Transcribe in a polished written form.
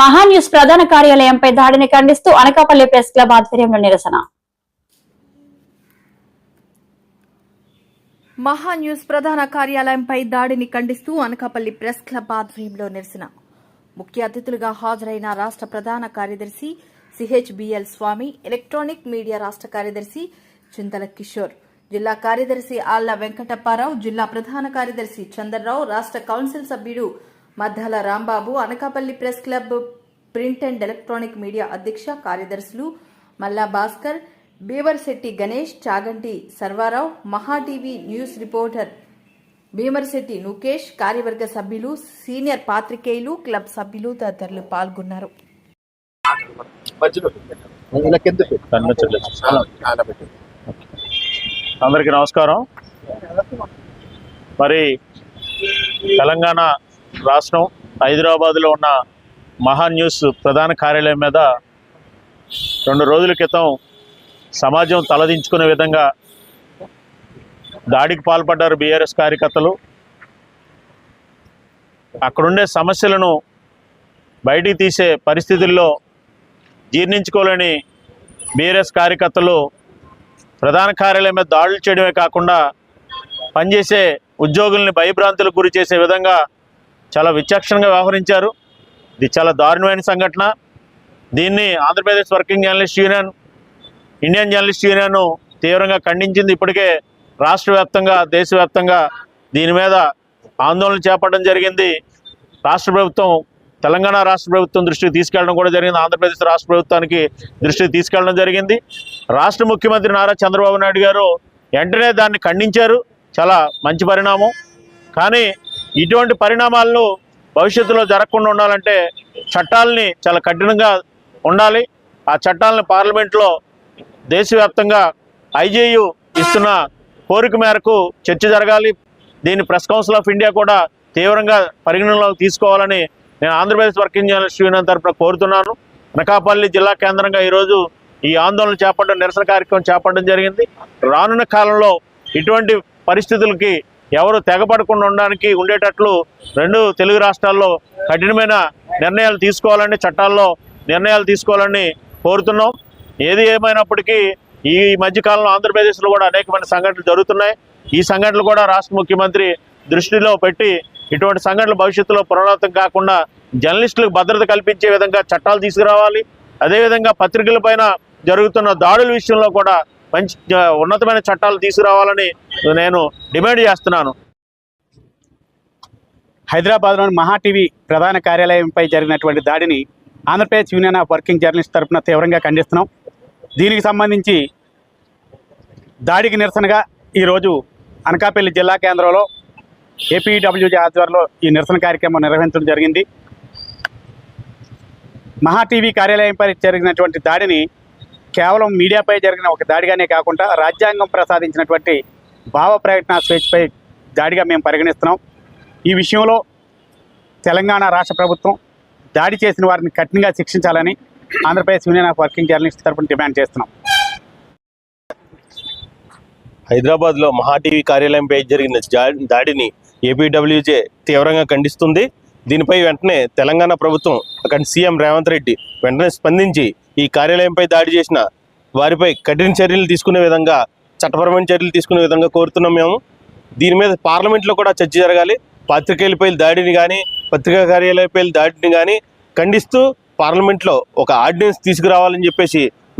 మహాన్యూస్ ప్రధాన కార్యాలయంపై దాడిని ఖండిస్తూ అనకాపల్లి ప్రెస్ క్లబ్ ఆధ్వర్యంలో నిరసన. మహాన్యూస్ ప్రధాన కార్యాలయంపై దాడిని ఖండిస్తూ అనకాపల్లి ప్రెస్ క్లబ్ ఆధ్వర్యంలో నిరసన. ముఖ్య అతిథులుగా హాజరైన రాష్ట్ర ప్రధాన కార్యదర్శి సిహెచ్బిఎల్ స్వామి, ఎలక్ట్రానిక్ మీడియా రాష్ట్ర కార్యదర్శి చింతల కిషోర్, జిల్లా కార్యదర్శి ఆళ్ల వెంకటప్పారావు, జిల్లా ప్రధాన కార్యదర్శి చంద్రరావు, రాష్ట్ర కౌన్సిల్ సభ్యుడు Maddala Rambabu, Anakapalli press club print and electronic media అధ్యక్ష కార్యదర్శులు మల్లా భాస్కర్, బీవర్శెట్టి గణేష్, చాగంటి సర్వారావు, మహా టీవీ న్యూస్ రిపోర్టర్ భీమర్శెట్టి నుకేష్, కార్యవర్గ సభ్యులు, సీనియర్ పాత్రికేయులు, క్లబ్ సభ్యులు తదితరులు పాల్గొన్నారు. అందరికీ నమస్కారం. మరి తెలంగాణ రాష్ట్రం హైదరాబాద్లో ఉన్న మహాన్యూస్ ప్రధాన కార్యాలయం మీద 2 రోజుల క్రితం సమాజం తలదించుకునే విధంగా దాడికి పాల్పడ్డారు బీఆర్ఎస్ కార్యకర్తలు. అక్కడుండే సమస్యలను బయటికి తీసే పరిస్థితుల్లో జీర్ణించుకోలేని బీఆర్ఎస్ కార్యకర్తలు ప్రధాన కార్యాలయం మీద దాడులు చేయడమే కాకుండా పనిచేసే ఉద్యోగుల్ని భయభ్రాంతులకు గురి చేసే విధంగా చాలా విచక్షణగా వ్యవహరించారు. ఇది చాలా దారుణమైన సంఘటన. దీన్ని Andhra Pradesh working journalist union, Indian journalist union తీవ్రంగా ఖండించింది. ఇప్పటికే రాష్ట్ర వ్యాప్తంగా, దేశవ్యాప్తంగా దీని మీద ఆందోళన చేపట్టడం జరిగింది. రాష్ట్ర ప్రభుత్వం, తెలంగాణ రాష్ట్ర ప్రభుత్వం దృష్టికి తీసుకెళ్లడం కూడా జరిగింది. ఆంధ్రప్రదేశ్ రాష్ట్ర ప్రభుత్వానికి దృష్టికి తీసుకెళ్లడం జరిగింది. రాష్ట్ర ముఖ్యమంత్రి నారా చంద్రబాబు నాయుడు గారు వెంటనే దాన్ని ఖండించారు. చాలా మంచి పరిణామం. కానీ ఇటువంటి పరిణామాలను భవిష్యత్తులో జరగకుండా ఉండాలంటే చట్టాలని చాలా కఠినంగా ఉండాలి. ఆ చట్టాలను పార్లమెంట్లో దేశవ్యాప్తంగా ఐజేయు ఇస్తున్న కోరిక మేరకు చర్చ జరగాలి. దీన్ని ప్రెస్ కౌన్సిల్ ఆఫ్ ఇండియా కూడా తీవ్రంగా పరిగణనలోకి తీసుకోవాలని నేను ఆంధ్రప్రదేశ్ వర్కింగ్ జర్నలిస్ట్ యూనియన్ తరఫున కోరుతున్నాను. అనకాపల్లి జిల్లా కేంద్రంగా ఈరోజు ఈ ఆందోళన చేపట్టడం, నిరసన కార్యక్రమం చేపట్టడం జరిగింది. రానున్న కాలంలో ఇటువంటి పరిస్థితులకి ఎవరు తెగపడకుండా ఉండేటట్లు 2 తెలుగు రాష్ట్రాల్లో కఠినమైన నిర్ణయాలు తీసుకోవాలని, చట్టాల్లో నిర్ణయాలు తీసుకోవాలని కోరుతున్నాం. ఏది ఏమైనప్పటికీ ఈ మధ్యకాలంలో ఆంధ్రప్రదేశ్లో కూడా అనేకమైన సంఘటనలు జరుగుతున్నాయి. ఈ సంఘటనలు కూడా రాష్ట్ర ముఖ్యమంత్రి దృష్టిలో పెట్టి ఇటువంటి సంఘటనలు భవిష్యత్తులో పునరావృతం కాకుండా జర్నలిస్టులకు భద్రత కల్పించే విధంగా చట్టాలు తీసుకురావాలి. అదేవిధంగా పత్రికలపైన జరుగుతున్న దాడుల విషయంలో కూడా మంచి ఉన్నతమైన చట్టాలు తీసుకురావాలని నేను డిమాండ్ చేస్తున్నాను. హైదరాబాద్లోని మహా టీవీ ప్రధాన కార్యాలయంపై జరిగినటువంటి దాడిని Andhra Pradesh union of working journalist తరఫున తీవ్రంగా ఖండిస్తున్నాం. దీనికి సంబంధించి దాడికి నిరసనగా ఈరోజు అనకాపల్లి జిల్లా కేంద్రంలో ఏపీడబ్ల్యూజే ఆధ్వర్యంలో ఈ నిరసన కార్యక్రమం నిర్వహించడం జరిగింది. మహా టీవీ కార్యాలయంపై జరిగినటువంటి దాడిని కేవలం మీడియాపై జరిగిన ఒక దాడిగానే కాకుండా రాజ్యాంగం ప్రసాదించినటువంటి భావ ప్రకటన స్వేచ్ఛపై దాడిగా మేము పరిగణిస్తున్నాం. ఈ విషయంలో తెలంగాణ రాష్ట్ర ప్రభుత్వం దాడి చేసిన వారిని కఠినంగా శిక్షించాలని Andhra Pradesh union of working journalist తరఫున డిమాండ్ చేస్తున్నాం. హైదరాబాద్లో మహా టీవీ కార్యాలయంపై జరిగిన దాడిని ఏపీడబ్ల్యూజే తీవ్రంగా ఖండిస్తుంది. దీనిపై వెంటనే తెలంగాణ ప్రభుత్వం, అక్కడ సీఎం రేవంత్ రెడ్డి వెంటనే స్పందించి ఈ కార్యాలయంపై దాడి చేసిన వారిపై కఠిన చర్యలు తీసుకునే విధంగా, చట్టపరమైన చర్యలు తీసుకునే విధంగా కోరుతున్నాం మేము. దీని మీద పార్లమెంట్లో కూడా చర్చ జరగాలి. పాత్రికేయులపై దాడిని కానీ, పత్రికా కార్యాలయంపై దాడిని కానీ ఖండిస్తూ పార్లమెంట్లో ఒక ఆర్డినెన్స్ తీసుకురావాలని చెప్పేసి